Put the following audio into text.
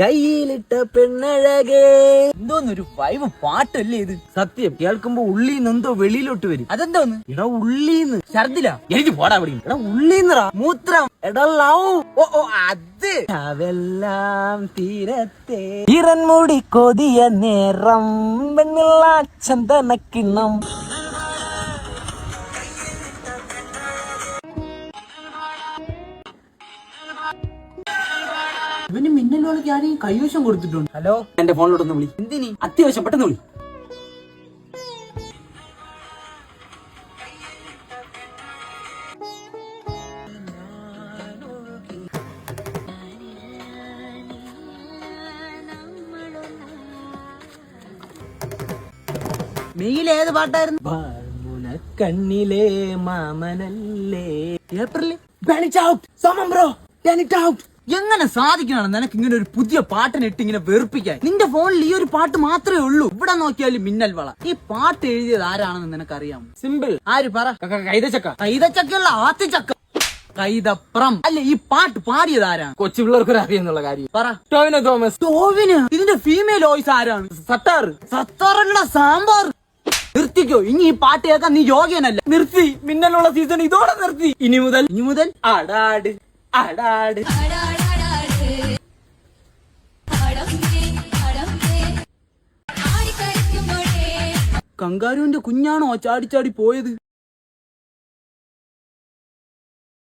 കയ്യിലിട്ട പെണ്ണഴകേ. എന്തോന്നൊരു vibe പാട്ടല്ലേ ഇത്? സത്യം കേൾക്കുമ്പോ ഉള്ളീന്ന് എന്തോ വെളിയിലോട്ട് വരും. അതെന്തോന്ന്? എടാ ഉള്ളീന്ന്. ഛർദില? എനിക്ക് പോടാ പിടിക്കും. എടാ ഉള്ളീന്നറാ മൂത്രം. എടാ ലവ്. ഓ അത് അതെല്ലാം തീരത്തെ ഇറൻമുടി കൊതിയ നേരം വെണ്ണിള്ള ചന്ദനക്കിണ്ണം. ഇവന് മിന്നൽ വിളിക്ക് ആരെയും കൈവശം കൊടുത്തിട്ടുണ്ട്. ഹലോ, എന്റെ ഫോണിലോട്ടൊന്ന് വിളി. എന്തിനി? അത്യാവശ്യം പെട്ടെന്ന് വിളി. മെയിൽ ഏത് പാട്ടായിരുന്നു? കണ്ണിലെ മാമനല്ലേ. എങ്ങനെ സാധിക്കണം നിനക്ക് ഇങ്ങനെ ഒരു പുതിയ പാട്ടിനിട്ട് ഇങ്ങനെ വെറുപ്പിക്കാൻ? നിന്റെ ഫോണിൽ ഈ ഒരു പാട്ട് മാത്രമേ ഉള്ളൂ. ഇവിടെ നോക്കിയാലും മിന്നൽ വള. ഈ പാട്ട് എഴുതിയത് ആരാണെന്ന് നിനക്കറിയാമോ? സിമ്പിൾ. ആര് പറ? കൈതച്ചക്ക. കൈതച്ചക്കല്ല, ആത്തിച്ചക്ക. കൈതപ്രം. അല്ലെ, ഈ പാട്ട് പാടിയത് ആരാണ്? കൊച്ചു പിള്ളേർക്ക് അറിയുന്നുള്ള കാര്യം പറ. ടോവിനോ തോമസ്. ടോവിന്? ഇതിന്റെ ഫീമെയിൽ വോയിസ് ആരാണ്? സത്താർ. സത്താറല്ല, സാമ്പാർ. നിർത്തിക്കോ, ഇനി ഈ പാട്ട് കേൾക്കാൻ നീ യോഗ്യനല്ല. നിർത്തി. മിന്നലുള്ള സീസൺ ഇതോടെ നിർത്തി. ഇനി മുതൽ അടാട് അടാട്. കങ്കാരുവിന്റെ കുഞ്ഞാണോ ചാടി ചാടി പോയത്?